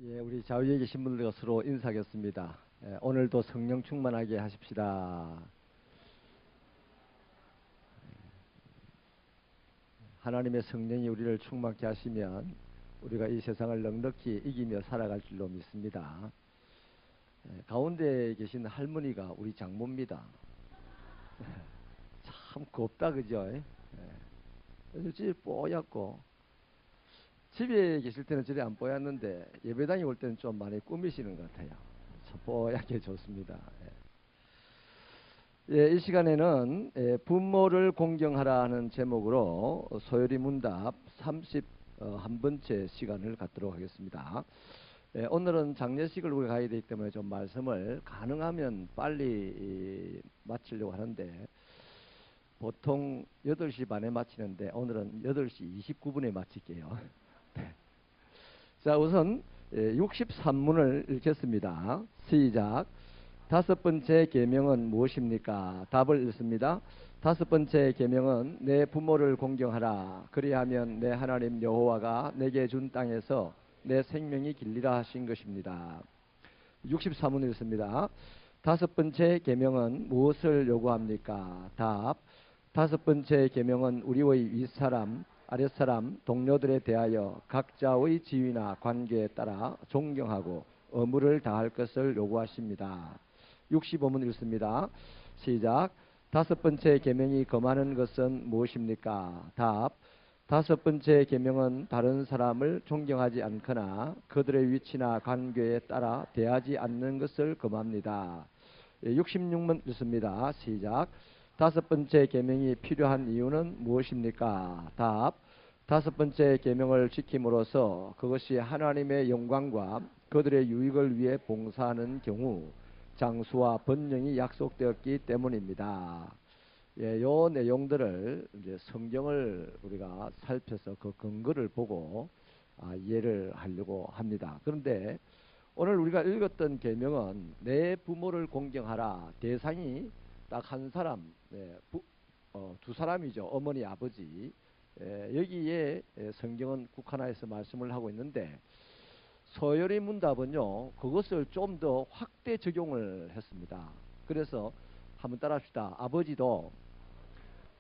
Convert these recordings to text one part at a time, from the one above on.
예, 우리 좌우에 계신 분들과 서로 인사하겠습니다. 오늘도 성령 충만하게 하십시다. 하나님의 성령이 우리를 충만케 하시면 우리가 이 세상을 넉넉히 이기며 살아갈 줄로 믿습니다. 가운데 계신 할머니가 우리 장모입니다. 참 곱다, 그죠? 집 뽀얗고, 집에 계실 때는 저리 안 뽀얗는데 예배당에 올 때는 좀 많이 꾸미시는 것 같아요. 참 뽀얗게 좋습니다. 이 시간에는 부모를 공경하라 하는 제목으로 소요리 문답 31번째 시간을 갖도록 하겠습니다. 오늘은 장례식을 우리가 가야 되기 때문에 좀 말씀을 가능하면 빨리 마치려고 하는데, 보통 8시 반에 마치는데 오늘은 8시 29분에 마칠게요. 자, 우선 63문을 읽겠습니다. 시작. 다섯 번째 계명은 무엇입니까? 답을 읽습니다. 다섯 번째 계명은 내 부모를 공경하라. 그리하면 내 하나님 여호와가 내게 준 땅에서 내 생명이 길리라 하신 것입니다. 63문 읽습니다. 다섯 번째 계명은 무엇을 요구합니까? 답. 다섯 번째 계명은 우리의 윗사람, 아랫사람, 동료들에 대하여 각자의 지위나 관계에 따라 존경하고 의무를 다할 것을 요구하십니다. 65문 읽습니다. 시작. 다섯 번째 계명이 금하는 것은 무엇입니까? 답. 다섯 번째 계명은 다른 사람을 존경하지 않거나 그들의 위치나 관계에 따라 대하지 않는 것을 금합니다. 66문 읽습니다. 시작. 다섯 번째 계명이 필요한 이유는 무엇입니까? 답. 다섯 번째 계명을 지킴으로써 그것이 하나님의 영광과 그들의 유익을 위해 봉사하는 경우 장수와 번영이 약속되었기 때문입니다. 요 내용들을 이제 성경을 우리가 살펴서 그 근거를 보고 이해를 하려고 합니다. 그런데 오늘 우리가 읽었던 계명은 내 부모를 공경하라. 대상이 딱 한 사람, 두 사람이죠. 어머니, 아버지. 여기에 성경은 국한화해서 말씀을 하고 있는데, 소요리 문답은요, 그것을 좀 더 확대 적용을 했습니다. 그래서 한번 따라합시다. 아버지도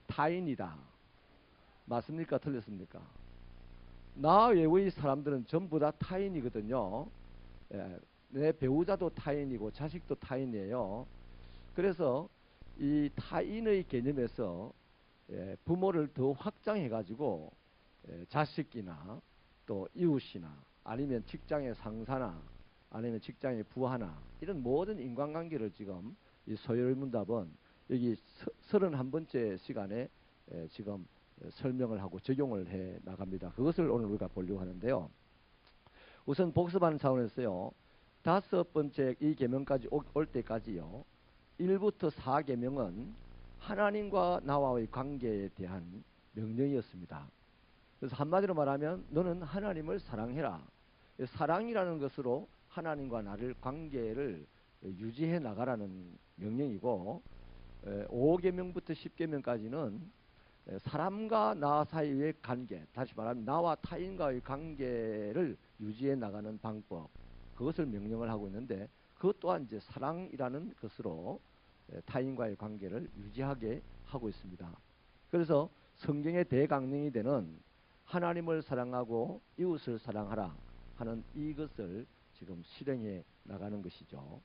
타인이다. 맞습니까? 틀렸습니까? 나 외의 사람들은 전부 다 타인이거든요. 내 배우자도 타인이고 자식도 타인이에요. 그래서 이 타인의 개념에서 부모를 더 확장해 가지고 자식이나 또 이웃이나 아니면 직장의 상사나 아니면 직장의 부하나 이런 모든 인간관계를 지금 이 소요리 문답은 여기 31번째 시간에 지금 설명을 하고 적용을 해 나갑니다. 그것을 오늘 우리가 보려고 하는데요. 우선 복습하는 차원에서요, 다섯 번째 이 계명까지 올 때까지요, 1부터 4계명은 하나님과 나와의 관계에 대한 명령이었습니다. 그래서 한마디로 말하면 너는 하나님을 사랑해라. 사랑이라는 것으로 하나님과 나를 관계를 유지해 나가라는 명령이고, 5계명부터 10계명까지는 사람과 나 사이의 관계, 다시 말하면 나와 타인과의 관계를 유지해 나가는 방법, 그것을 명령을 하고 있는데, 그것 또한 이제 사랑이라는 것으로 타인과의 관계를 유지하게 하고 있습니다. 그래서 성경의 대강령이 되는 하나님을 사랑하고 이웃을 사랑하라 하는 이것을 지금 실행해 나가는 것이죠.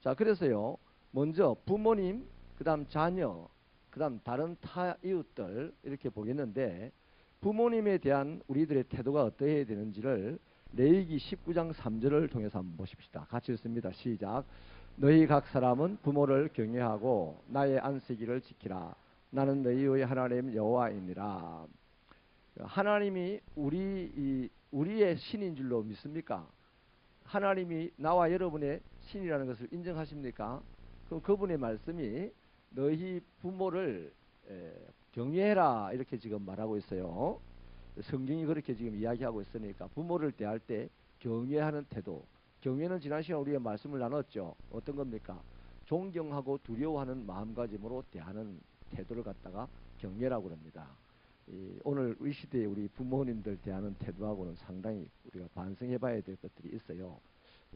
자, 그래서요, 먼저 부모님, 그 다음 자녀, 그 다음 다른 타 이웃들 이렇게 보겠는데, 부모님에 대한 우리들의 태도가 어떠해야 되는지를 레위기 19장 3절을 통해서 한번 보십시다. 같이 읽습니다. 시작. 너희 각 사람은 부모를 경외하고 나의 안식일을 지키라. 나는 너희의 하나님 여호와이니라. 하나님이 우리의 신인 줄로 믿습니까? 하나님이 나와 여러분의 신이라는 것을 인정하십니까? 그럼 그분의 말씀이 너희 부모를 경외해라 이렇게 지금 말하고 있어요. 성경이 그렇게 지금 이야기하고 있으니까 부모를 대할 때 경외하는 태도, 경외는 지난 시간 우리가 말씀을 나눴죠. 어떤 겁니까? 존경하고 두려워하는 마음가짐으로 대하는 태도를 갖다가 경외라고 합니다. 오늘 이 시대에 우리 부모님들 대하는 태도하고는 상당히 우리가 반성해봐야 될 것들이 있어요.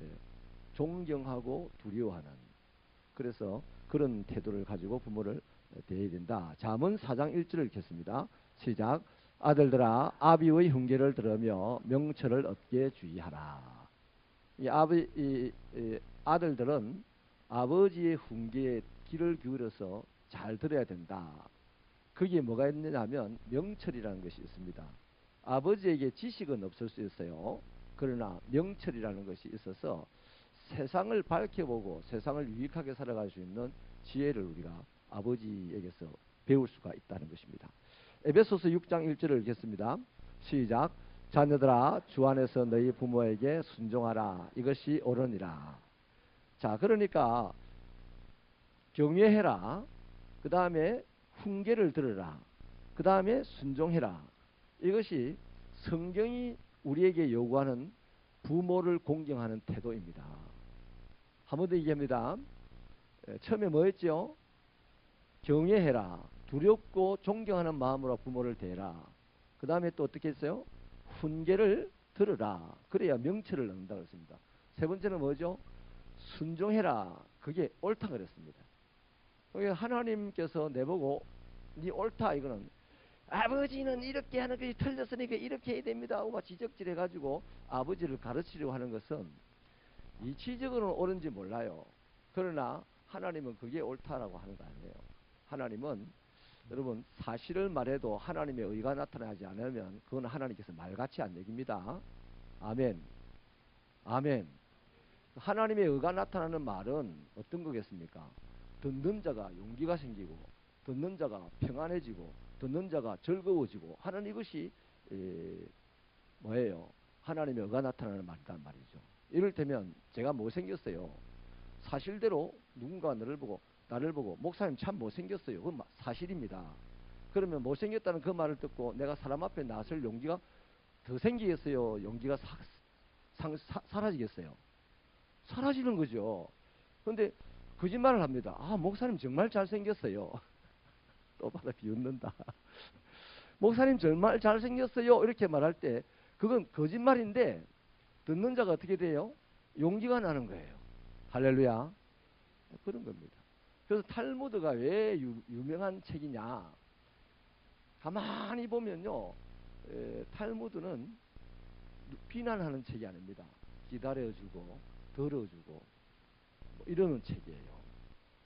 예, 존경하고 두려워하는, 그래서 그런 태도를 가지고 부모를 대해야 된다. 잠언 4장 1절을 읽겠습니다. 시작. 아들들아 아비의 훈계를 들으며 명철을 얻게 주의하라. 이 아들들은 아버지의 훈계에 귀를 기울여서 잘 들어야 된다. 거기에 뭐가 있느냐면 명철이라는 것이 있습니다. 아버지에게 지식은 없을 수 있어요. 그러나 명철이라는 것이 있어서 세상을 밝혀보고 세상을 유익하게 살아갈 수 있는 지혜를 우리가 아버지에게서 배울 수가 있다는 것입니다. 에베소서 6장 1절을 읽겠습니다. 시작. 자녀들아 주 안에서 너희 부모에게 순종하라. 이것이 옳으니라. 자, 그러니까 경외해라. 그 다음에 훈계를 들으라. 그 다음에 순종해라. 이것이 성경이 우리에게 요구하는 부모를 공경하는 태도입니다. 한 번 더 얘기합니다. 처음에 뭐였죠? 경외해라. 두렵고 존경하는 마음으로 부모를 대해라. 그 다음에 또 어떻게 했어요? 훈계를 들으라. 그래야 명철을 얻는다고 했습니다. 세 번째는 뭐죠? 순종해라. 그게 옳다 그랬습니다. 하나님께서 내보고 네 옳다 이거는 아버지는 이렇게 하는 것이 틀렸으니까 이렇게 해야 됩니다 하고 막 지적질해 가지고 아버지를 가르치려고 하는 것은 이치적으로는 옳은지 몰라요. 그러나 하나님은 그게 옳다라고 하는 거 아니에요. 하나님은 여러분 사실을 말해도 하나님의 의가 나타나지 않으면 그건 하나님께서 말같이 안 여깁니다. 아멘. 아멘. 하나님의 의가 나타나는 말은 어떤 거겠습니까? 듣는 자가 용기가 생기고 듣는 자가 평안해지고 듣는 자가 즐거워지고 하는 이것이 뭐예요? 하나님의 의가 나타나는 말이란 말이죠. 이를테면 제가 못생겼어요. 사실대로 누군가 나를 보고 목사님 참 못생겼어요. 그건 사실입니다. 그러면 못생겼다는 그 말을 듣고 내가 사람 앞에 나설 용기가 더 생기겠어요? 용기가 사라지겠어요? 사라지는 거죠. 그런데 거짓말을 합니다. 아, 목사님 정말 잘생겼어요. 또 받아 비웃는다. 목사님 정말 잘생겼어요. 이렇게 말할 때 그건 거짓말인데 듣는 자가 어떻게 돼요? 용기가 나는 거예요. 할렐루야. 그런 겁니다. 그래서 탈무드가 왜 유명한 책이냐. 가만히 보면요. 탈무드는 비난하는 책이 아닙니다. 기다려주고 들어주고 뭐 이러는 책이에요.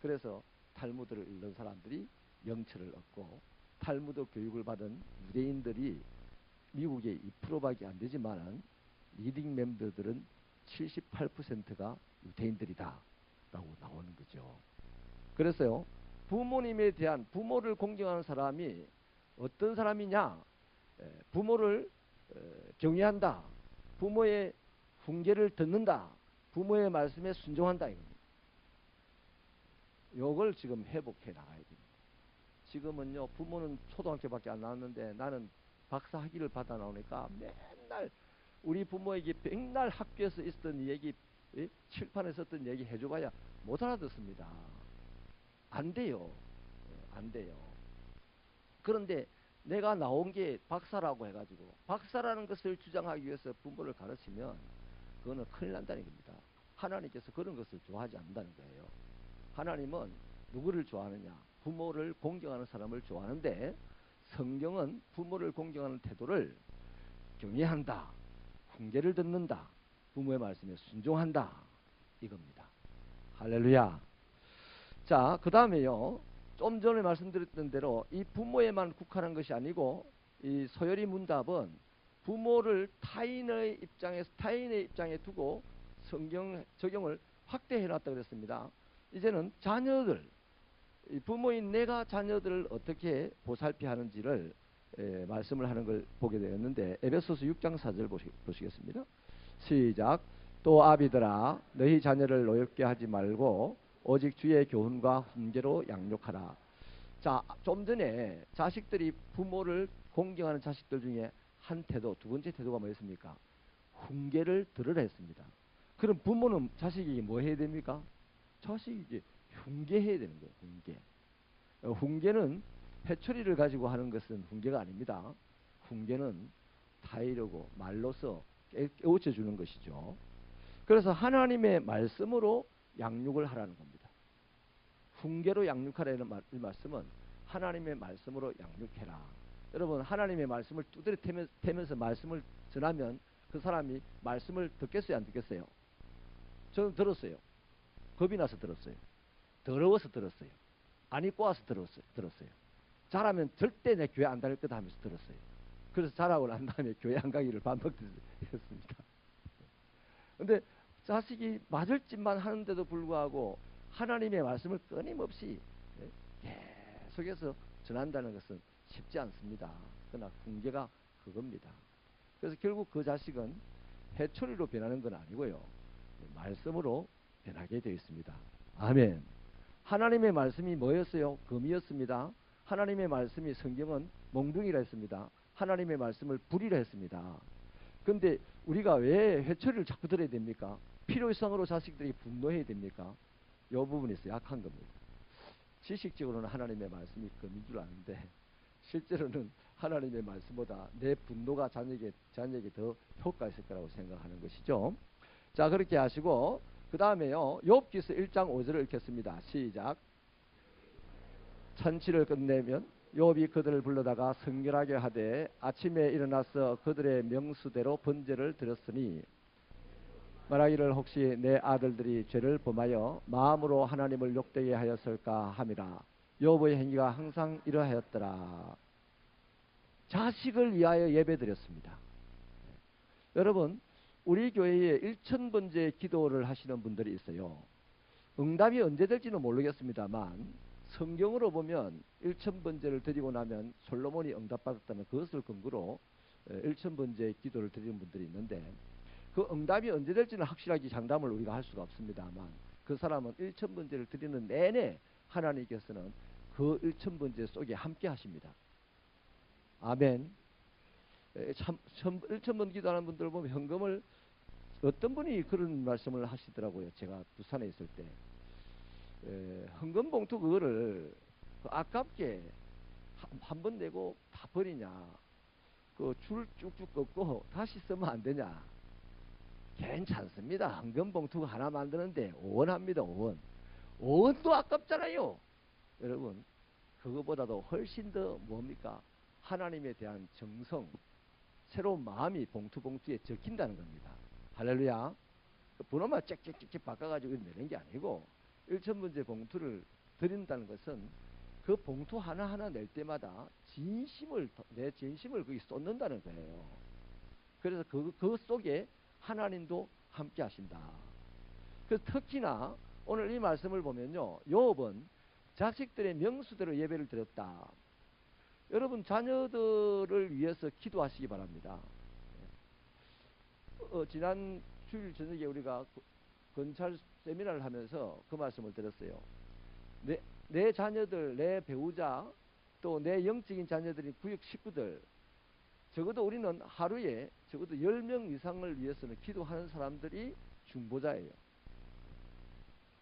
그래서 탈무드를 읽는 사람들이 명철을 얻고 탈무드 교육을 받은 유대인들이 미국의 2%밖에 안 되지만은 리딩 멤버들은 78%가 유대인들이다 라고 나오는 거죠. 그래서요, 부모님에 대한 부모를 공경하는 사람이 어떤 사람이냐? 부모를 경외한다. 부모의 훈계를 듣는다. 부모의 말씀에 순종한다 이겁니다. 이걸 지금 회복해 나가야 됩니다. 지금은요, 부모는 초등학교밖에 안 나왔는데 나는 박사 학위를 받아 나오니까 맨날 우리 부모에게 맨날 학교에서 있었던 얘기, 칠판에 썼던 얘기 해줘봐야 못 알아듣습니다. 안 돼요. 안 돼요. 그런데 내가 나온 게 박사라고 해가지고 박사라는 것을 주장하기 위해서 부모를 가르치면 그거는 큰일 난다는 겁니다. 하나님께서 그런 것을 좋아하지 않는다는 거예요. 하나님은 누구를 좋아하느냐? 부모를 공경하는 사람을 좋아하는데 성경은 부모를 공경하는 태도를 경외한다. 훈계를 듣는다. 부모의 말씀에 순종한다. 이겁니다. 할렐루야. 자, 그 다음에요. 좀 전에 말씀드렸던 대로 이 부모에만 국한한 것이 아니고 이 서열이 문답은 부모를 타인의 입장에 두고 성경 적용을 확대해 놨다고 그랬습니다. 이제는 자녀들, 부모인 내가 자녀들을 어떻게 보살펴 하는지를 말씀을 하는 걸 보게 되었는데 에베소서 6장 4절 보시겠습니다. 시작. 또 아비들아 너희 자녀를 노엽게 하지 말고 오직 주의 교훈과 훈계로 양육하라. 자, 좀 전에 자식들이 부모를 공경하는 자식들 중에 한 태도, 두 번째 태도가 뭐였습니까? 훈계를 들으라 했습니다. 그럼 부모는 자식에게 뭐 해야 됩니까? 자식이 훈계해야 되는 거예요. 훈계. 훈계는 회초리를 가지고 하는 것은 훈계가 아닙니다. 훈계는 타이르고 말로서 깨우쳐 주는 것이죠. 그래서 하나님의 말씀으로 양육을 하라는 겁니다. 훈계로 양육하라는 이 말씀은 하나님의 말씀으로 양육해라. 여러분, 하나님의 말씀을 두드려 패면서 말씀을 전하면 그 사람이 말씀을 듣겠어요, 안 듣겠어요? 저는 들었어요. 겁이 나서 들었어요. 더러워서 들었어요. 안 입고 와서 들었어요. 잘하면 절대 내 교회 안 다닐 거다 하면서 들었어요. 그래서 잘하고 난 다음에 교회 안 가기를 반복했습니다. 근데 자식이 맞을 짓만 하는데도 불구하고 하나님의 말씀을 끊임없이 계속해서 전한다는 것은 쉽지 않습니다. 그러나 훈계가 그겁니다. 그래서 결국 그 자식은 해초리로 변하는 건 아니고요. 말씀으로 변하게 되어 있습니다. 아멘. 하나님의 말씀이 뭐였어요? 금이었습니다. 하나님의 말씀이 성경은 몽둥이라 했습니다. 하나님의 말씀을 불이라 했습니다. 그런데 우리가 왜 회초리를 자꾸 들어야 됩니까? 필요 이상으로 자식들이 분노해야 됩니까? 이 부분에서 약한 겁니다. 지식적으로는 하나님의 말씀이 금인 줄 아는데 실제로는 하나님의 말씀보다 내 분노가 자녀에게 더 효과가 있을 거라고 생각하는 것이죠. 자, 그렇게 하시고 그 다음에요. 욥기서 1장 5절을 읽겠습니다. 시작. 천치를 끝내면 욥이 그들을 불러다가 성결하게 하되 아침에 일어나서 그들의 명수대로 번제를 드렸으니 말하기를 혹시 내 아들들이 죄를 범하여 마음으로 하나님을 욕되게 하였을까 함이라. 욥의 행위가 항상 이러하였더라. 자식을 위하여 예배드렸습니다. 여러분, 우리 교회에 1000번째 기도를 하시는 분들이 있어요. 응답이 언제 될지는 모르겠습니다만 성경으로 보면 1000번째를 드리고 나면 솔로몬이 응답받았다는 그것을 근거로 1000번째 기도를 드리는 분들이 있는데 그 응답이 언제 될지는 확실하게 장담을 우리가 할 수가 없습니다만 그 사람은 1000번째를 드리는 내내 하나님께서는 그 1000번째 속에 함께 하십니다. 아멘. 참 1000번 기도하는 분들 보면 현금을 어떤 분이 그런 말씀을 하시더라고요. 제가 부산에 있을 때 헌금 봉투 그거를 아깝게 한 번 내고 다 버리냐, 그 줄 쭉쭉 꺾고 다시 쓰면 안 되냐. 괜찮습니다. 헌금 봉투 하나 만드는데 5원 합니다. 5원. 5원도 아깝잖아요. 여러분, 그거보다도 훨씬 더 뭡니까? 하나님에 대한 정성, 새로운 마음이 봉투에 적힌다는 겁니다. 할렐루야. 번호만 짹짹짹짹 바꿔가지고 내는 게 아니고 1000번째 봉투를 드린다는 것은 그 봉투 하나하나 낼 때마다 내 진심을 거기 쏟는다는 거예요. 그래서 그 속에 하나님도 함께 하신다. 그래서 특히나 오늘 이 말씀을 보면요. 욥은 자식들의 명수대로 예배를 드렸다. 여러분, 자녀들을 위해서 기도하시기 바랍니다. 지난 주일 저녁에 우리가 건찰 세미나를 하면서 그 말씀을 드렸어요. 내 자녀들, 내 배우자, 또 내 영적인 자녀들인 구역 식구들, 적어도 우리는 하루에 적어도 10명 이상을 위해서는 기도하는 사람들이 중보자예요.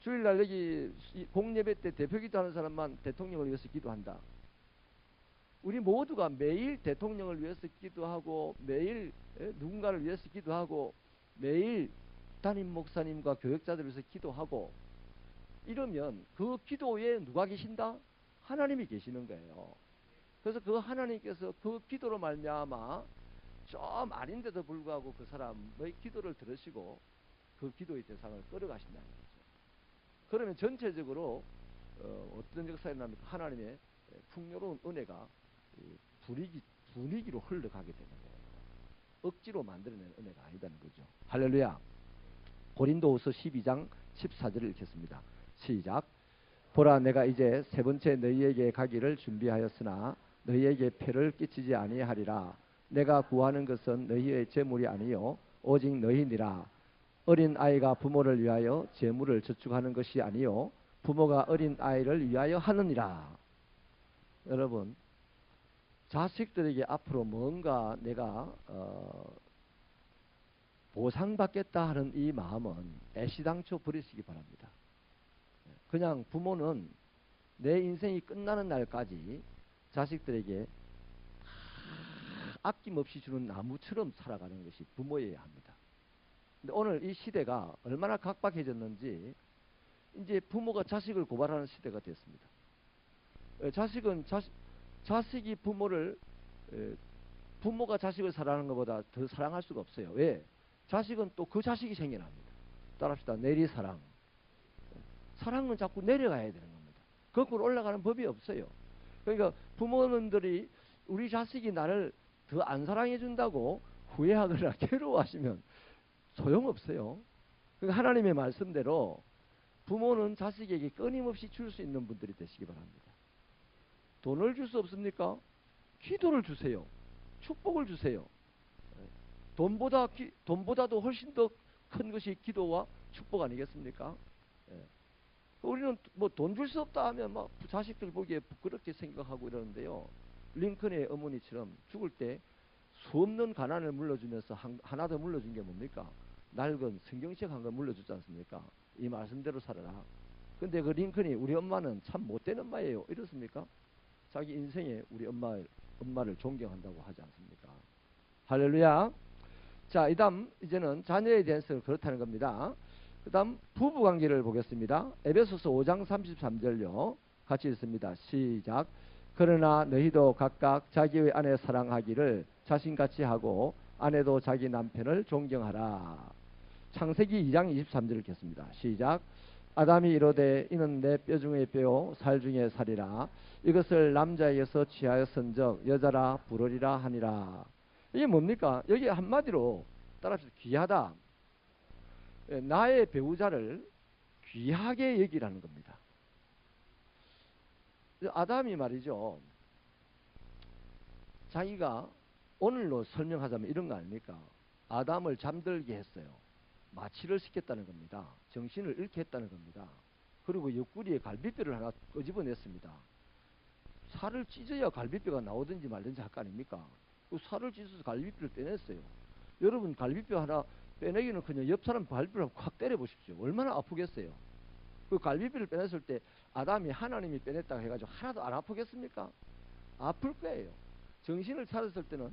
주일날 여기 공예배 때 대표 기도하는 사람만 대통령을 위해서 기도한다. 우리 모두가 매일 대통령을 위해서 기도하고 매일 누군가를 위해서 기도하고 매일 담임 목사님과 교역자들을 위해서 기도하고 이러면 그 기도에 누가 계신다? 하나님이 계시는 거예요. 그래서 그 하나님께서 그 기도로 말미암아 좀 아닌데도 불구하고 그 사람의 기도를 들으시고 그 기도의 대상을 끌어가신다는 거죠. 그러면 전체적으로 어떤 역사에 나면 하나님의 풍요로운 은혜가 분위기로 흘러가게 되는 거예요. 억지로 만들어낸 은혜가 아니다는 거죠. 할렐루야. 고린도후서 12장 14절을 읽겠습니다. 시작. 보라, 내가 이제 세 번째 너희에게 가기를 준비하였으나 너희에게 폐를 끼치지 아니하리라. 내가 구하는 것은 너희의 재물이 아니요 오직 너희니라. 어린 아이가 부모를 위하여 재물을 저축하는 것이 아니요 부모가 어린 아이를 위하여 하느니라. 여러분, 자식들에게 앞으로 뭔가 내가 보상받겠다 하는 이 마음은 애시당초 버리시기 바랍니다. 그냥 부모는 내 인생이 끝나는 날까지 자식들에게 아낌없이 주는 나무처럼 살아가는 것이 부모여야 합니다. 근데 오늘 이 시대가 얼마나 각박해졌는지 이제 부모가 자식을 고발하는 시대가 됐습니다. 자식이 부모를 부모가 자식을 사랑하는 것보다 더 사랑할 수가 없어요. 왜? 자식은 또 그 자식이 생겨납니다. 따라합시다. 내리사랑. 사랑은 자꾸 내려가야 되는 겁니다. 거꾸로 올라가는 법이 없어요. 그러니까 부모님들이 우리 자식이 나를 더 안 사랑해 준다고 후회하거나 괴로워하시면 소용없어요. 그러니까 하나님의 말씀대로 부모는 자식에게 끊임없이 줄 수 있는 분들이 되시기 바랍니다. 돈을 줄 수 없습니까? 기도를 주세요. 축복을 주세요. 돈보다도 훨씬 더 큰 것이 기도와 축복 아니겠습니까? 우리는 뭐 돈 줄 수 없다 하면 막 자식들 보기에 부끄럽게 생각하고 이러는데요. 링컨의 어머니처럼 죽을 때 수없는 가난을 물려주면서 하나 더 물려준 게 뭡니까? 낡은 성경책 한 권 물려주지 않습니까? 이 말씀대로 살아라. 근데 그 링컨이 우리 엄마는 참 못된 엄마예요. 이렇습니까? 자기 인생에 우리 엄마를 존경한다고 하지 않습니까? 할렐루야. 자, 이제는 자녀에 대해서 그렇다는 겁니다. 그 다음 부부관계를 보겠습니다. 에베소서 5장 33절요. 같이 읽습니다. 시작. 그러나 너희도 각각 자기의 아내 사랑하기를 자신같이 하고 아내도 자기 남편을 존경하라. 창세기 2장 23절을 읽겠습니다. 시작. 아담이 이르되 이는 내 뼈 중에 뼈요 살 중에 살이라. 이것을 남자에게서 취하였은즉 여자라 부르리라 하니라. 이게 뭡니까? 여기 한마디로 따라합시다. 귀하다. 나의 배우자를 귀하게 여기라는 겁니다. 아담이 말이죠. 자기가 오늘로 설명하자면 이런 거 아닙니까? 아담을 잠들게 했어요. 마취를 시켰다는 겁니다. 정신을 잃게 했다는 겁니다. 그리고 옆구리에 갈비뼈를 하나 끄집어냈습니다. 살을 찢어야 갈비뼈가 나오든지 말든지 할 거 아닙니까? 그 살을 찢어서 갈비뼈를 빼냈어요. 여러분 갈비뼈 하나 빼내기는 그냥 옆 사람 갈비뼈를 확 때려 보십시오. 얼마나 아프겠어요. 그 갈비뼈를 빼냈을 때 아담이 하나님이 빼냈다고 해가지고 하나도 안 아프겠습니까? 아플 거예요. 정신을 차렸을 때는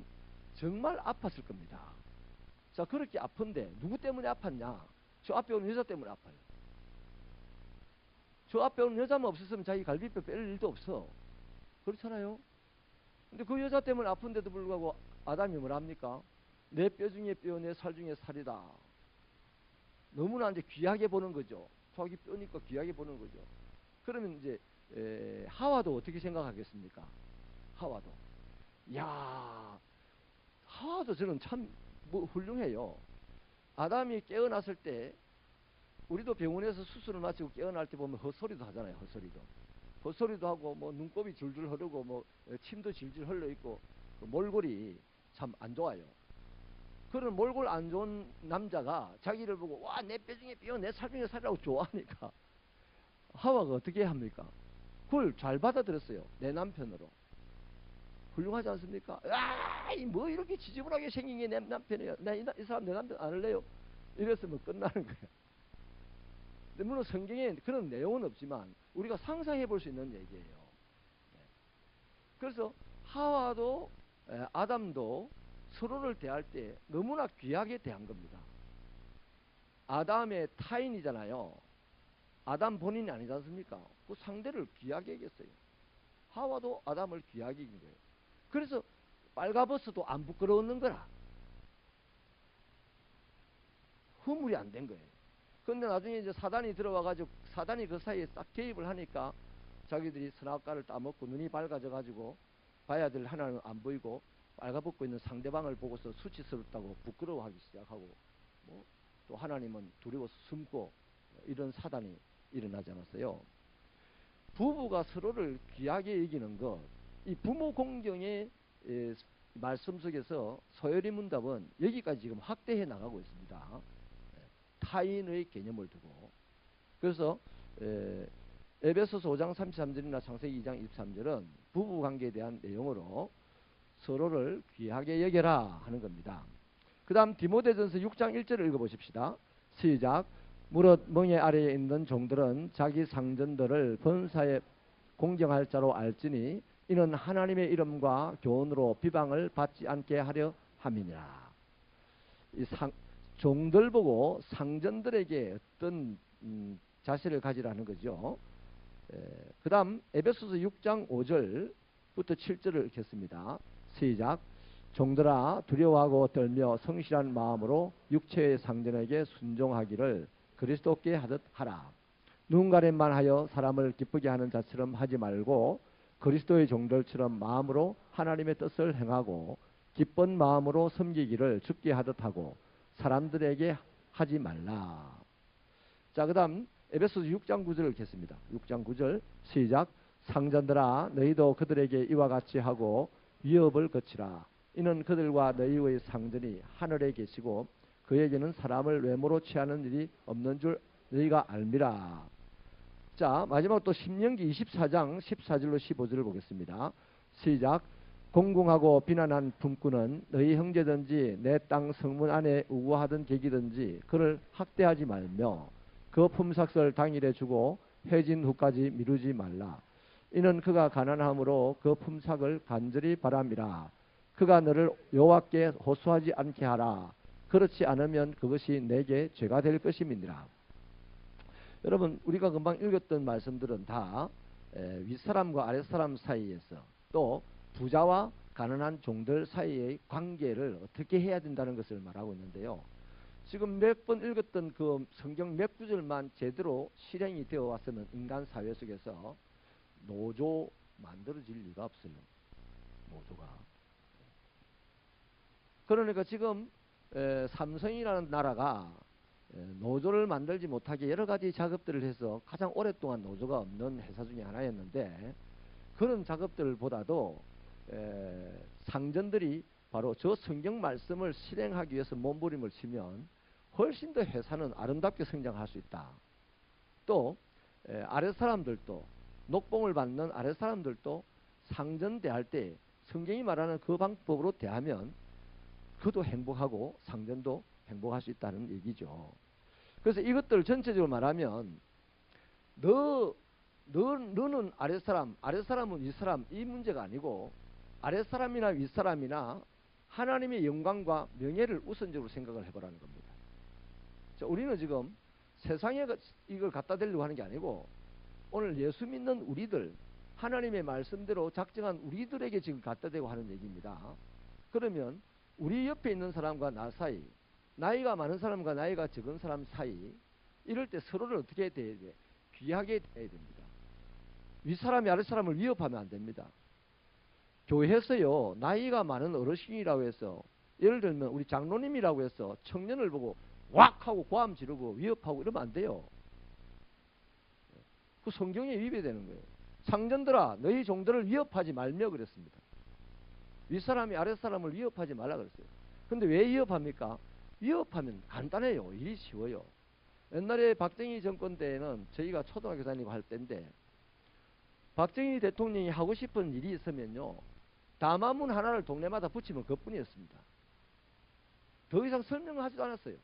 정말 아팠을 겁니다. 자, 그렇게 아픈데 누구 때문에 아팠냐? 저 앞에 오는 여자 때문에 아파요. 저 앞에 오는 여자만 없었으면 자기 갈비뼈 뺄 일도 없어. 그렇잖아요. 근데 그 여자 때문에 아픈데도 불구하고 아담이 뭐랍니까? 내 뼈 중에 뼈, 내 살 중에 살이다. 너무나 이제 귀하게 보는 거죠. 자기 뼈니까 귀하게 보는 거죠. 그러면 이제 하와도 어떻게 생각하겠습니까? 하와도. 야, 하와도 저는 참 훌륭해요. 아담이 깨어났을 때 우리도 병원에서 수술을 마치고 깨어날 때 보면 헛소리도 하잖아요. 헛소리도 하고 뭐 눈곱이 줄줄 흐르고 뭐 침도 질질 흘러 있고 그 몰골이 참 안 좋아요. 그런 몰골 안 좋은 남자가 자기를 보고 와, 내 뼈 중에 뼈, 내 살 중에 살이라고 좋아하니까 하와가 어떻게 합니까? 그걸 잘 받아들였어요. 내 남편으로. 훌륭하지 않습니까? 아, 뭐 이렇게 지저분하게 생긴 게 내 남편이야. 이 사람 내 남편 안 할래요? 이랬으면 끝나는 거예요. 근데 물론 성경에 그런 내용은 없지만 우리가 상상해 볼 수 있는 얘기예요. 그래서 하와도 아담도 서로를 대할 때 너무나 귀하게 대한 겁니다. 아담의 타인이잖아요. 아담 본인이 아니지 않습니까? 그 상대를 귀하게 여겼어요. 하와도 아담을 귀하게 여긴 거예요. 그래서 빨가벗어도 안 부끄러웠는 거라. 허물이 안 된 거예요. 그런데 나중에 이제 사단이 들어와가지고 사단이 그 사이에 딱 개입을 하니까 자기들이 선악과를 따먹고 눈이 밝아져가지고 봐야 될 하나는 안 보이고 빨가벗고 있는 상대방을 보고서 수치스럽다고 부끄러워하기 시작하고 뭐 또 하나님은 두려워서 숨고 이런 사단이 일어나지 않았어요. 부부가 서로를 귀하게 여기는 것, 이 부모 공경의 말씀 속에서 소요리 문답은 여기까지 지금 확대해 나가고 있습니다. 타인의 개념을 두고. 그래서 에베소서 5장 33절이나 창세기 2장 23절은 부부관계에 대한 내용으로 서로를 귀하게 여겨라 하는 겁니다. 그 다음 디모데전서 6장 1절을 읽어보십시다. 시작. 무릇 멍에 아래에 있는 종들은 자기 상전들을 번사에 공경할 자로 알지니 이는 하나님의 이름과 교훈으로 비방을 받지 않게 하려 함이니라. 이 종들 보고 상전들에게 어떤 자세를 가지라는 거죠. 그 다음 에베소서 6장 5절부터 7절을 읽겠습니다. 시작. 종들아 두려워하고 떨며 성실한 마음으로 육체의 상전에게 순종하기를 그리스도께 하듯 하라. 누군가에만 하여 사람을 기쁘게 하는 자처럼 하지 말고 그리스도의 종들처럼 마음으로 하나님의 뜻을 행하고 기쁜 마음으로 섬기기를 죽게 하듯 하고 사람들에게 하지 말라. 자, 그 다음 에베소서 6장 9절을 읽겠습니다. 6장 9절 시작. 상전들아 너희도 그들에게 이와 같이 하고 위협을 거치라. 이는 그들과 너희의 상전이 하늘에 계시고 그에게는 사람을 외모로 취하는 일이 없는 줄 너희가 알미라. 자, 마지막 또 신명기 24장 14절로 15절을 보겠습니다. 시작. 공공하고 비난한 품꾼은 너희 형제든지 내 땅 성문 안에 우고하던 객이든지 그를 학대하지 말며 그 품삯을 당일에 주고 해진 후까지 미루지 말라. 이는 그가 가난함으로 그 품삯을 간절히 바람이라. 그가 너를 여호와께 호소하지 않게 하라. 그렇지 않으면 그것이 내게 죄가 될 것임이니라. 여러분, 우리가 금방 읽었던 말씀들은 다 윗사람과 아랫사람 사이에서 또 부자와 가난한 종들 사이의 관계를 어떻게 해야 된다는 것을 말하고 있는데요. 지금 몇 번 읽었던 그 성경 몇 구절만 제대로 실행이 되어 왔으면 인간 사회 속에서 노조 만들어질 리가 없어요. 노조가. 그러니까 지금 삼성이라는 나라가 노조를 만들지 못하게 여러 가지 작업들을 해서 가장 오랫동안 노조가 없는 회사 중에 하나였는데, 그런 작업들보다도 상전들이 바로 저 성경 말씀을 실행하기 위해서 몸부림을 치면 훨씬 더 회사는 아름답게 성장할 수 있다. 또 아랫사람들도, 녹봉을 받는 아랫사람들도 상전 대할 때 성경이 말하는 그 방법으로 대하면 그도 행복하고 상전도 행복할 수 있다는 얘기죠. 그래서 이것들 전체적으로 말하면 너는 아랫사람, 아랫사람은 윗사람, 이 문제가 아니고 아랫사람이나 윗사람이나 하나님의 영광과 명예를 우선적으로 생각을 해보라는 겁니다. 자, 우리는 지금 세상에 이걸 갖다 대려고 하는 게 아니고 오늘 예수 믿는 우리들, 하나님의 말씀대로 작정한 우리들에게 지금 갖다 대고 하는 얘기입니다. 그러면 우리 옆에 있는 사람과 나 사이, 나이가 많은 사람과 나이가 적은 사람 사이, 이럴 때 서로를 어떻게 해야 돼? 귀하게 대해야 됩니다. 윗사람이 아랫사람을 위협하면 안 됩니다. 교회에서요, 나이가 많은 어르신이라고 해서, 예를 들면 우리 장로님이라고 해서 청년을 보고 왁 하고 고함 지르고 위협하고 이러면 안 돼요. 그 성경에 위배되는 거예요. 상전들아 너희 종들을 위협하지 말며 그랬습니다. 윗사람이 아랫사람을 위협하지 말라 그랬어요. 근데 왜 위협합니까? 위협하면 간단해요. 일이 쉬워요. 옛날에 박정희 정권 때에는 저희가 초등학교 다니고 할 때인데, 박정희 대통령이 하고 싶은 일이 있으면요, 담화문 하나를 동네마다 붙이면 그뿐이었습니다. 더 이상 설명을 하지도 않았어요.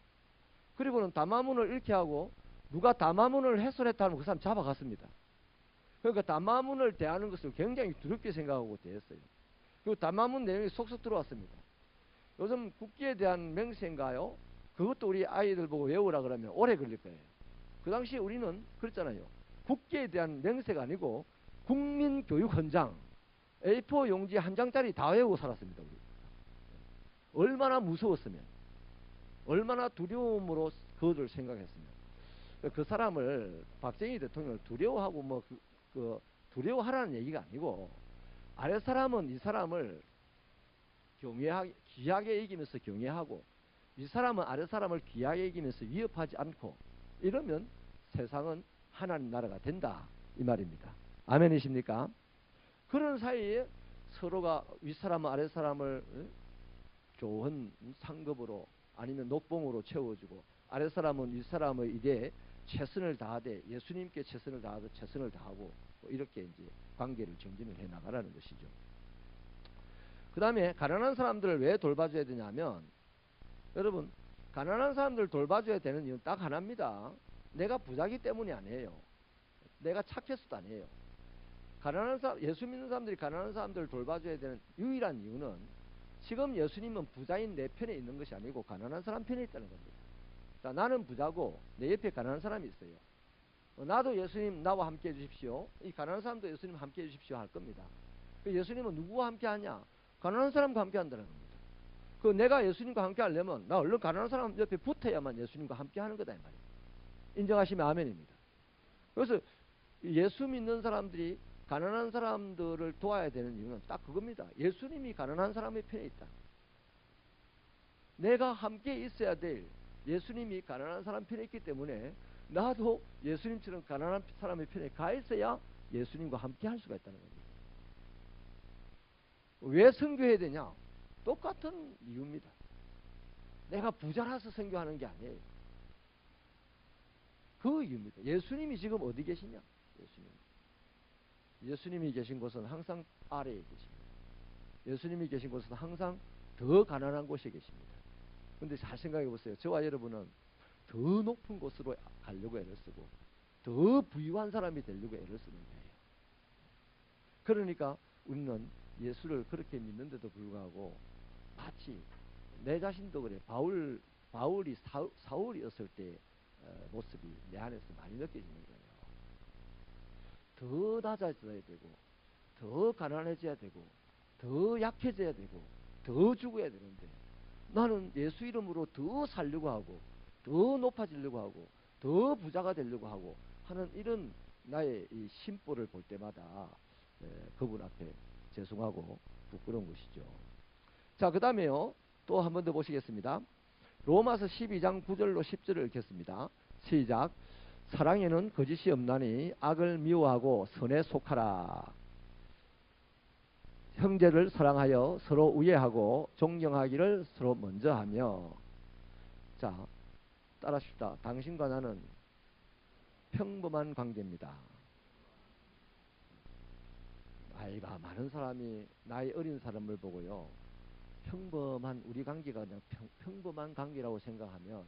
그리고는 담화문을 읽게 하고 누가 담화문을 훼손했다 하면 그 사람 잡아갔습니다. 그러니까 담화문을 대하는 것을 굉장히 두렵게 생각하고 대했어요. 그리고 담화문 내용이 속속 들어왔습니다. 요즘 국기에 대한 맹세인가요? 그것도 우리 아이들 보고 외우라 그러면 오래 걸릴 거예요. 그 당시에 우리는 그랬잖아요. 국기에 대한 맹세가 아니고 국민교육헌장 A4 용지 한 장짜리 다 외우고 살았습니다. 우리. 얼마나 무서웠으면, 얼마나 두려움으로 그것을 생각했으면. 그 사람을, 박정희 대통령을 두려워하고 두려워하라는 얘기가 아니고, 아랫사람은 이 사람을 귀하게 여기면서 경외하고, 이 사람은 아랫사람을 귀하게 여기면서 위협하지 않고, 이러면 세상은 하나님 나라가 된다, 이 말입니다. 아멘이십니까? 그런 사이에 서로가 윗사람은 아랫사람을 좋은 상급으로 아니면 녹봉으로 채워주고, 아랫사람은 윗사람의 일에 최선을 다하되 예수님께 최선을 다하듯 최선을 다하고, 이렇게 이제 관계를 정진을 해 나가라는 것이죠. 그 다음에 가난한 사람들을 왜 돌봐줘야 되냐면, 여러분, 가난한 사람들을 돌봐줘야 되는 이유는 딱 하나입니다. 내가 부자기 때문이 아니에요. 내가 착해서도 아니에요. 가난한 사람, 예수 믿는 사람들이 가난한 사람들을 돌봐줘야 되는 유일한 이유는 지금 예수님은 부자인 내 편에 있는 것이 아니고 가난한 사람 편에 있다는 겁니다. 자, 나는 부자고 내 옆에 가난한 사람이 있어요. 나도 예수님 나와 함께 해주십시오. 이 가난한 사람도 예수님 함께 해주십시오 할 겁니다. 예수님은 누구와 함께 하냐? 가난한 사람과 함께 한다는 겁니다. 내가 예수님과 함께 하려면 나 얼른 가난한 사람 옆에 붙어야만 예수님과 함께 하는 거다 이 말이에요. 인정하시면 아멘입니다. 그래서 예수 믿는 사람들이 가난한 사람들을 도와야 되는 이유는 딱 그겁니다. 예수님이 가난한 사람의 편에 있다. 내가 함께 있어야 될 예수님이 가난한 사람 편에 있기 때문에 나도 예수님처럼 가난한 사람의 편에 가 있어야 예수님과 함께 할 수가 있다는 겁니다. 왜 선교해야 되냐? 똑같은 이유입니다. 내가 부자라서 선교하는 게 아니에요. 그 이유입니다. 예수님이 지금 어디 계시냐? 예수님이 계신 곳은 항상 아래에 계십니다. 예수님이 계신 곳은 항상 더 가난한 곳에 계십니다. 근데 잘 생각해 보세요. 저와 여러분은 더 높은 곳으로 가려고 애를 쓰고 더 부유한 사람이 되려고 애를 쓰는 거예요. 그러니까 우리는 예수를 그렇게 믿는데도 불구하고 마치 내 자신도 그래. 바울이 사울이었을 때 모습이 내 안에서 많이 느껴지는 거예요. 더 낮아져야 되고 더 가난해져야 되고 더 약해져야 되고 더 죽어야 되는데 나는 예수 이름으로 더 살려고 하고 더 높아지려고 하고 더 부자가 되려고 하고 하는 이런 나의 이 심보를 볼 때마다 그분 앞에 죄송하고 부끄러운 것이죠. 자, 그 다음에요. 또 한 번 더 보시겠습니다. 로마서 12장 9절로 10절을 읽겠습니다. 시작. 사랑에는 거짓이 없나니 악을 미워하고 선에 속하라. 형제를 사랑하여 서로 우애하고 존경하기를 서로 먼저 하며. 자, 따라합시다. 당신과 나는 평범한 관계입니다. 나이가 많은 사람이 나이 어린 사람을 보고요. 평범한 우리 관계가 그냥 평범한 관계라고 생각하면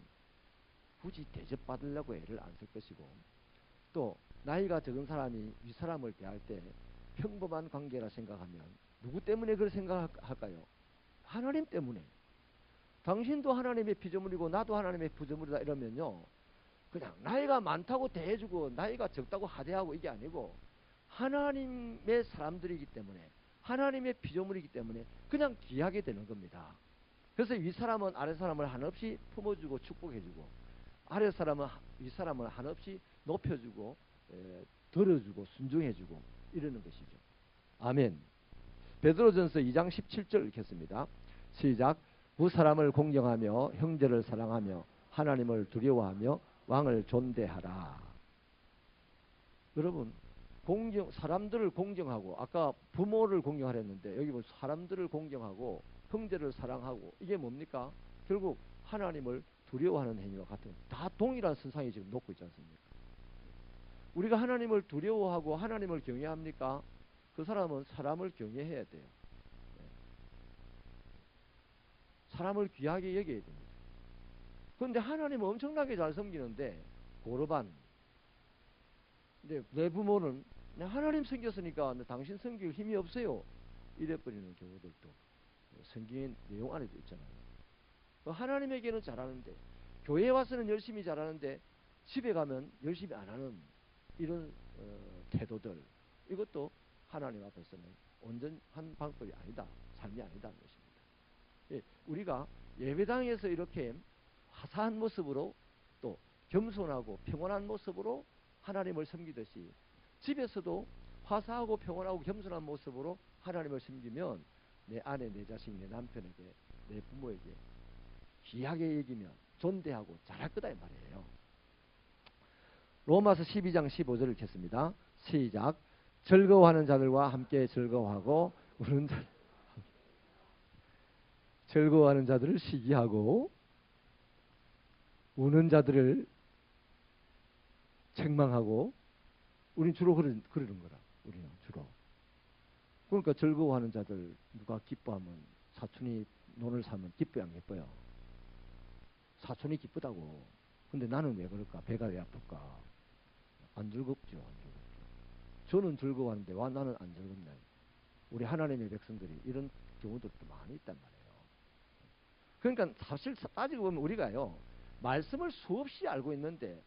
굳이 대접받으려고 애를 안 쓸 것이고, 또 나이가 적은 사람이 위 사람을 대할 때 평범한 관계라 생각하면 누구 때문에 그걸 생각할까요? 하나님 때문에. 당신도 하나님의 피조물이고 나도 하나님의 피조물이다 이러면요, 그냥 나이가 많다고 대해주고 나이가 적다고 하대하고 이게 아니고 하나님의 사람들이기 때문에 하나님의 피조물이기 때문에 그냥 귀하게 되는 겁니다. 그래서 위 사람은 아래 사람을 한없이 품어주고 축복해주고 아래 사람은 위 사람을 한없이 높여주고 들어주고 순종해주고 이러는 것이죠. 아멘. 베드로전서 2장 17절 읽겠습니다. 시작. 그 사람을 공경하며 형제를 사랑하며 하나님을 두려워하며 왕을 존대하라. 여러분, 사람들을 공경하고, 아까 부모를 공경하라 했는데 여기 보면 사람들을 공경하고 형제를 사랑하고, 이게 뭡니까? 결국 하나님을 두려워하는 행위와 같은, 다 동일한 선상에 지금 놓고 있지 않습니까? 우리가 하나님을 두려워하고 하나님을 경외합니까? 그 사람은 사람을 경외해야 돼요. 사람을 귀하게 여겨야 됩니다. 그런데 하나님은 엄청나게 잘 섬기는데 고르반, 근데 내 부모는 하나님 섬겼으니까 당신 섬길 힘이 없어요 이래버리는 경우들도 성경의 내용 안에도 있잖아요. 하나님에게는 잘하는데, 교회에 와서는 열심히 잘하는데 집에 가면 열심히 안 하는 이런 태도들, 이것도 하나님 앞에서는 온전한 방법이 아니다, 삶이 아니다는 것입니다. 예, 우리가 예배당에서 이렇게 화사한 모습으로 또 겸손하고 평온한 모습으로 하나님을 섬기듯이 집에서도 화사하고 평온하고 겸손한 모습으로 하나님을 섬기면 내 아내, 내 자식, 내 남편에게, 내 부모에게 귀하게 여기면 존대하고 잘할 거다 이 말이에요. 로마서 12장 15절을 읽겠습니다. 시작. 즐거워하는 자들과 함께 즐거워하고 즐거워하는 자들을 시기하고 우는 자들을 책망하고. 우린 주로 그러는 거라. 우리는 주로. 그러니까 즐거워하는 자들, 누가 기뻐하면, 사촌이 논을 사면 기뻐요, 안 기뻐요? 사촌이 기쁘다고. 근데 나는 왜 그럴까? 배가 왜 아플까? 안 즐겁죠, 안 즐겁죠. 저는 즐거워하는데 와 나는 안 즐겁네. 우리 하나님의 백성들이 이런 경우들도 많이 있단 말이에요. 그러니까 사실 따지고 보면 우리가요, 말씀을 수없이 알고 있는데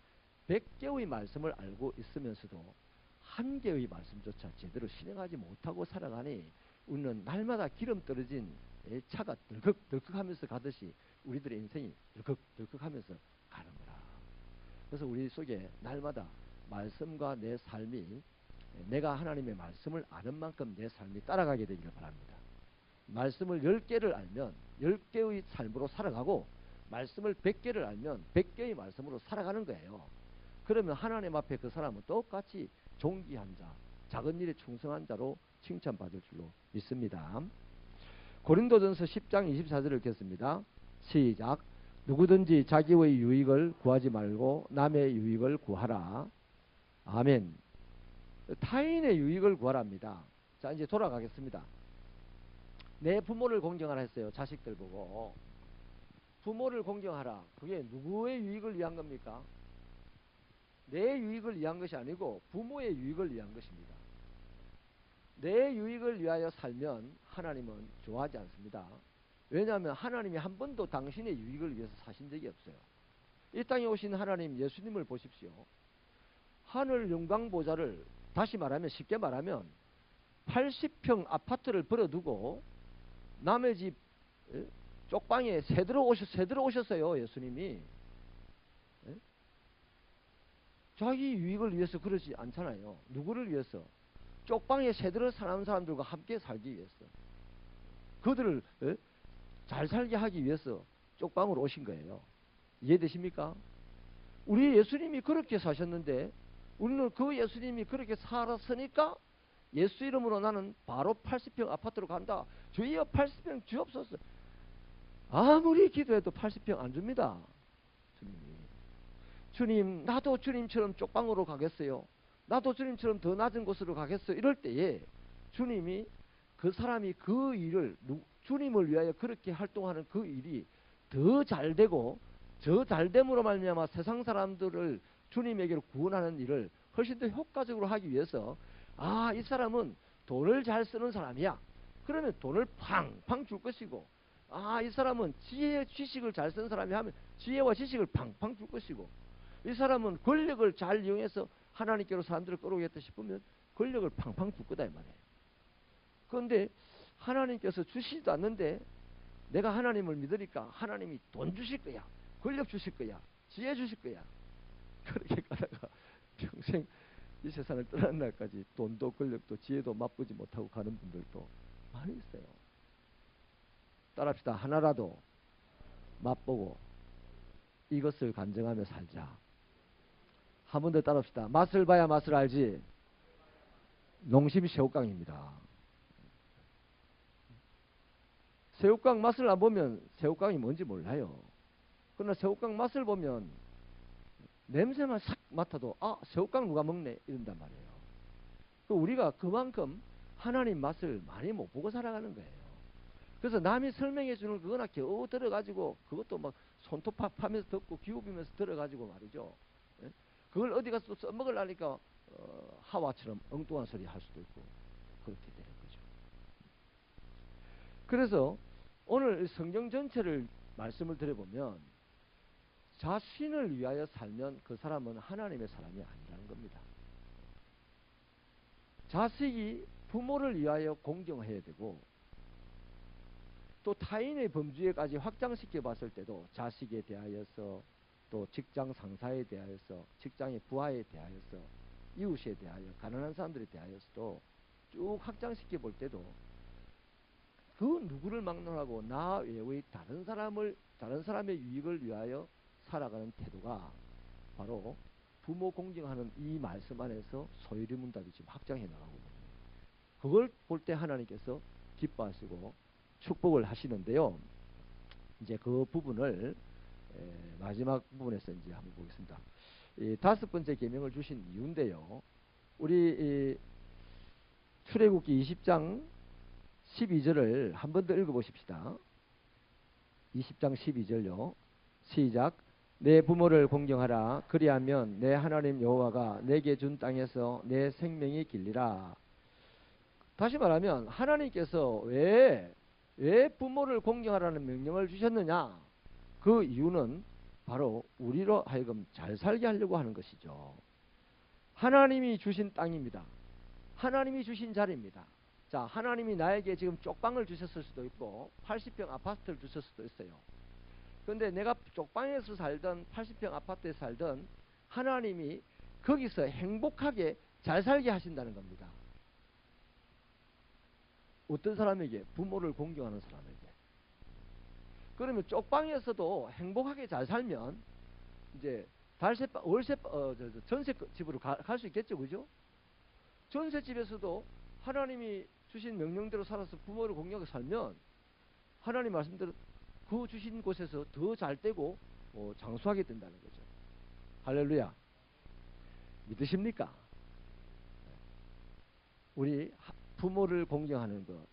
100개의 말씀을 알고 있으면서도 한 개의 말씀조차 제대로 실행하지 못하고 살아가니 우리는 날마다 기름 떨어진 차가 덜컥덜컥 하면서 가듯이 우리들의 인생이 덜컥덜컥 하면서 가는 거라. 그래서 우리 속에 날마다 말씀과 내 삶이, 내가 하나님의 말씀을 아는 만큼 내 삶이 따라가게 되기를 바랍니다. 말씀을 10개를 알면 10개의 삶으로 살아가고, 말씀을 100개를 알면 100개의 말씀으로 살아가는 거예요. 그러면 하나님 앞에 그 사람은 똑같이 존귀한 자, 작은 일에 충성한 자로 칭찬받을 줄로 믿습니다. 고린도전서 10장 24절을 읽겠습니다. 시작. 누구든지 자기의 유익을 구하지 말고 남의 유익을 구하라. 아멘. 타인의 유익을 구하랍니다. 자, 이제 돌아가겠습니다. 내 부모를 공경하라 했어요. 자식들 보고. 부모를 공경하라. 그게 누구의 유익을 위한 겁니까? 내 유익을 위한 것이 아니고 부모의 유익을 위한 것입니다. 내 유익을 위하여 살면 하나님은 좋아하지 않습니다. 왜냐하면 하나님이 한 번도 당신의 유익을 위해서 사신 적이 없어요. 이 땅에 오신 하나님 예수님을 보십시오. 하늘 영광보좌를, 다시 말하면, 쉽게 말하면 80평 아파트를 벌어두고 남의 집 쪽방에 새들어 오셨어요. 예수님이. 자기 유익을 위해서 그러지 않잖아요. 누구를 위해서? 쪽방에 새들어 사는 사람들과 함께 살기 위해서. 그들을 잘 살게 하기 위해서 쪽방으로 오신 거예요. 이해되십니까? 우리 예수님이 그렇게 사셨는데 우리는 그 예수님이 그렇게 살았으니까 예수 이름으로 나는 바로 80평 아파트로 간다. 주여 80평 주옵소서. 아무리 기도해도 80평 안 줍니다. 주님이. 주님, 나도 주님처럼 쪽방으로 가겠어요. 나도 주님처럼 더 낮은 곳으로 가겠어요. 이럴 때에 주님이, 그 사람이 그 일을, 주님을 위하여 그렇게 활동하는 그 일이 더 잘되고, 저 잘됨으로 말미암아 세상 사람들을 주님에게로 구원하는 일을 훨씬 더 효과적으로 하기 위해서, 아, 이 사람은 돈을 잘 쓰는 사람이야. 그러면 돈을 팡팡 줄 것이고, 아, 이 사람은 지혜, 지식을 잘 쓰는 사람이 하면 지혜와 지식을 팡팡 줄 것이고, 이 사람은 권력을 잘 이용해서 하나님께로 사람들을 끌어오겠다 싶으면 권력을 팡팡 줄 거다 이 말이에요. 그런데 하나님께서 주시지도 않는데 내가 하나님을 믿으니까 하나님이 돈 주실 거야, 권력 주실 거야, 지혜 주실 거야. 그렇게 가다가 평생 이 세상을 떠나는 날까지 돈도 권력도 지혜도 맛보지 못하고 가는 분들도 많이 있어요. 따라합시다. 하나라도 맛보고 이것을 간증하며 살자. 한 번 더 따라합시다. 맛을 봐야 맛을 알지. 농심 새우깡입니다. 새우깡 맛을 안 보면 새우깡이 뭔지 몰라요. 그러나 새우깡 맛을 보면 냄새만 싹 맡아도 아, 새우깡 누가 먹네 이런단 말이에요. 우리가 그만큼 하나님 맛을 많이 못 보고 살아가는 거예요. 그래서 남이 설명해 주는 그거나 겨우 들어가지고, 그것도 막 손톱 하면서 듣고 기우비면서 들어가지고 말이죠. 그걸 어디 가서 또 써먹으려니까 하와처럼 엉뚱한 소리 할 수도 있고 그렇게 되는 거죠. 그래서 오늘 성경 전체를 말씀을 드려보면 자신을 위하여 살면 그 사람은 하나님의 사람이 아니라는 겁니다. 자식이 부모를 위하여 공경해야 되고, 또 타인의 범주에까지 확장시켜 봤을 때도 자식에 대하여서, 또 직장 상사에 대하여서, 직장의 부하에 대하여서, 이웃에 대하여, 가난한 사람들에 대하여서도 쭉 확장시켜 볼 때도 그 누구를 막론하고 나 외의 다른 사람의 유익을 위하여 살아가는 태도가 바로 부모 공경하는 이 말씀 안에서 소유리 문답이 지금 확장해 나가거든요. 그걸 볼 때 하나님께서 기뻐하시고 축복을 하시는데요. 이제 그 부분을 마지막 부분에서 이제 한번 보겠습니다. 이 5번째 계명을 주신 이유인데요. 우리 출애굽기 20장 12절을 한 번 더 읽어보십시다. 20장 12절요. 시작. 내 부모를 공경하라. 그리하면 내 하나님 여호와가 내게 준 땅에서 내 생명이 길리라. 다시 말하면 하나님께서 왜 부모를 공경하라는 명령을 주셨느냐? 그 이유는 바로 우리로 하여금 잘 살게 하려고 하는 것이죠. 하나님이 주신 땅입니다. 하나님이 주신 자리입니다. 자, 하나님이 나에게 지금 쪽방을 주셨을 수도 있고 80평 아파트를 주셨을 수도 있어요. 그런데 내가 쪽방에서 살던 80평 아파트에 살던 하나님이 거기서 행복하게 잘 살게 하신다는 겁니다. 어떤 사람에게? 부모를 공경하는 사람에게. 그러면 쪽방에서도 행복하게 잘 살면 이제 전세 집으로 갈 수 있겠죠, 그죠? 전세 집에서도 하나님이 주신 명령대로 살아서 부모를 공경하게 살면 하나님 말씀대로 그 주신 곳에서 더 잘 되고 장수하게 된다는 거죠. 할렐루야. 믿으십니까? 우리 부모를 공경하는 것,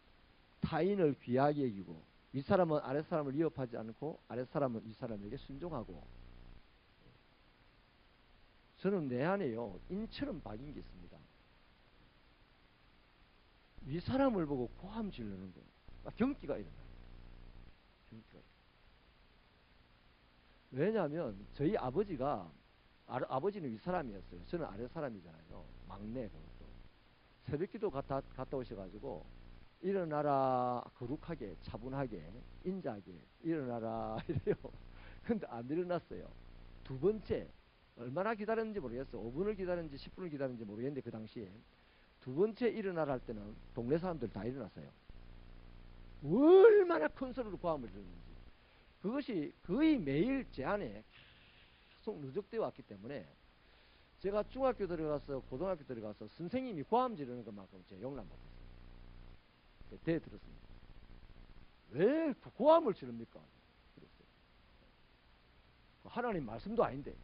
타인을 귀하게 여기고 윗사람은 아랫사람을 위협하지 않고 아랫사람은 윗사람에게 순종하고. 저는 내 안에요 인처럼 박인 게 있습니다. 윗사람을 보고 고함 지르는 거, 경기가 일어나요. 경기가. 왜냐하면 저희 아버지가 아버지는 윗사람이었어요. 저는 아랫사람이잖아요. 막내. 그것도 새벽기도 갔다 오셔가지고 일어나라, 거룩하게 차분하게 인자하게 일어나라 이래요. 근데 안 일어났어요. 두 번째, 얼마나 기다렸는지 모르겠어. 5분을 기다렸는지 10분을 기다렸는지 모르겠는데 그 당시에 두 번째 일어나라 할 때는 동네 사람들 다 일어났어요. 얼마나 큰 소리로 고함을 지르는지. 그것이 거의 매일 제 안에 계속 누적되어 왔기 때문에 제가 중학교 들어가서 고등학교 들어가서 선생님이 고함 지르는 것만큼 제 용납 못했어요. 대 들었습니다. 왜 고함을 지릅니까? 그랬어요. 하나님 말씀도 아닌데.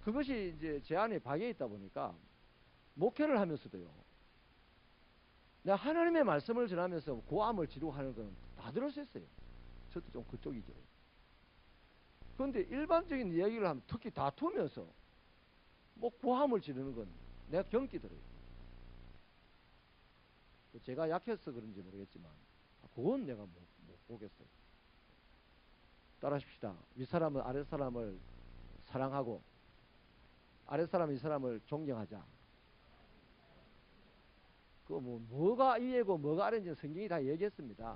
그것이 이제 제 안에 박혀 있다 보니까 목회를 하면서도요. 내가 하나님의 말씀을 전하면서 고함을 지르고 하는 건 다 들을 수 있어요. 저도 좀 그쪽이죠. 그런데 일반적인 이야기를 하면 특히 다투면서 뭐 고함을 지르는 건 내가 경기 들어요. 제가 약해서 그런지 모르겠지만 그건 내가 못 보겠어요. 따라하십시다. 윗사람은 아랫사람을 사랑하고 아랫사람은 윗사람을 존경하자. 뭐가 위에고 뭐가 아래인지 성경이 다 얘기했습니다.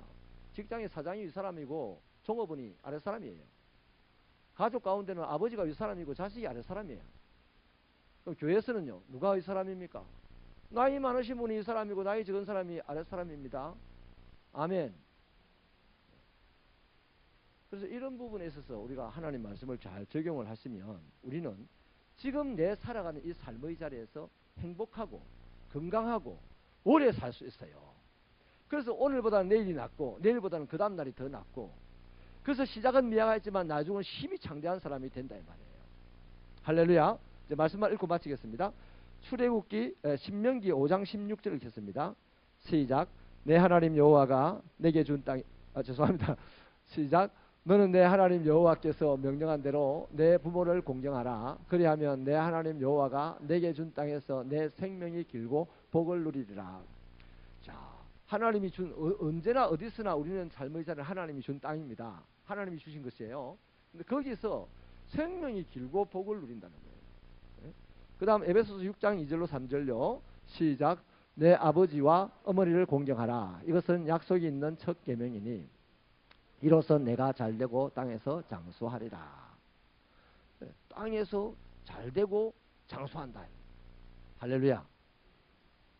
직장의 사장이 윗사람이고 종업원이 아랫사람이에요. 가족 가운데는 아버지가 윗사람이고 자식이 아랫사람이에요. 그럼 교회에서는요, 누가 윗사람입니까? 나이 많으신 분이 윗사람이고 나이 적은 사람이 아랫사람입니다. 아멘. 그래서 이런 부분에 있어서 우리가 하나님 말씀을 잘 적용을 하시면 우리는 지금 내 살아가는 이 삶의 자리에서 행복하고 건강하고 오래 살 수 있어요. 그래서 오늘보다는 내일이 낫고 내일보다는 그 다음 날이 더 낫고, 그래서 시작은 미약하지만 나중은 힘이 창대한 사람이 된다 이 말이에요. 할렐루야. 이제 말씀만 읽고 마치겠습니다. 출애굽기 신명기 5장 16절 읽겠습니다. 시작. 내 하나님 여호와가 내게 준 땅, 죄송합니다. 시작. 너는 내 하나님 여호와께서 명령한 대로 내 부모를 공경하라. 그리하면 내 하나님 여호와가 내게 준 땅에서 내 생명이 길고 복을 누리리라. 자, 하나님이 준 언제나 어디서나 우리는 삶의 자리는 하나님이 준 땅입니다. 하나님이 주신 것이에요. 근데 거기서 생명이 길고 복을 누린다는 거예요. 그 다음 에베소서 6장 2절로 3절요. 시작. 내 아버지와 어머니를 공경하라. 이것은 약속이 있는 첫 계명이니 이로써 내가 잘되고 땅에서 장수하리라. 땅에서 잘되고 장수한다. 할렐루야.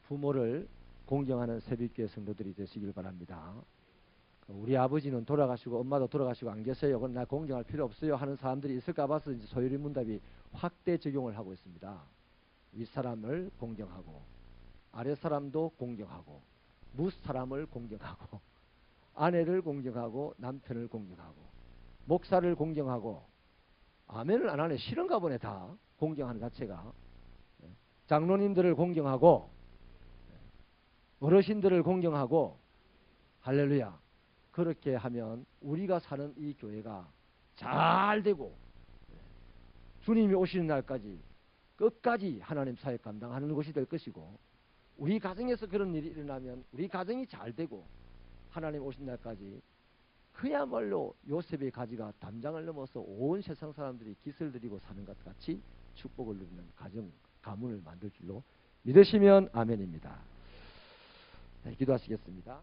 부모를 공경하는 새벽교회 성도들이 되시길 바랍니다. 우리 아버지는 돌아가시고 엄마도 돌아가시고 안 계세요. 그럼 나 공경할 필요 없어요 하는 사람들이 있을까 봐서 이제 소요리 문답이 확대 적용을 하고 있습니다. 윗사람을 공경하고 아랫사람도 공경하고 무사람을 공경하고 아내를 공경하고 남편을 공경하고 목사를 공경하고, 아멘을 안 하네. 싫은가 보네. 다 공경하는 자체가. 장로님들을 공경하고 어르신들을 공경하고. 할렐루야. 그렇게 하면 우리가 사는 이 교회가 잘 되고 주님이 오시는 날까지 끝까지 하나님 사역 감당하는 것이 될 것이고, 우리 가정에서 그런 일이 일어나면 우리 가정이 잘 되고 하나님 오신 날까지 그야말로 요셉의 가지가 담장을 넘어서 온 세상 사람들이 깃을 들이고 사는 것 같이 축복을 누리는 가정, 가문을 만들 줄로 믿으시면 아멘입니다. 네, 기도하시겠습니다.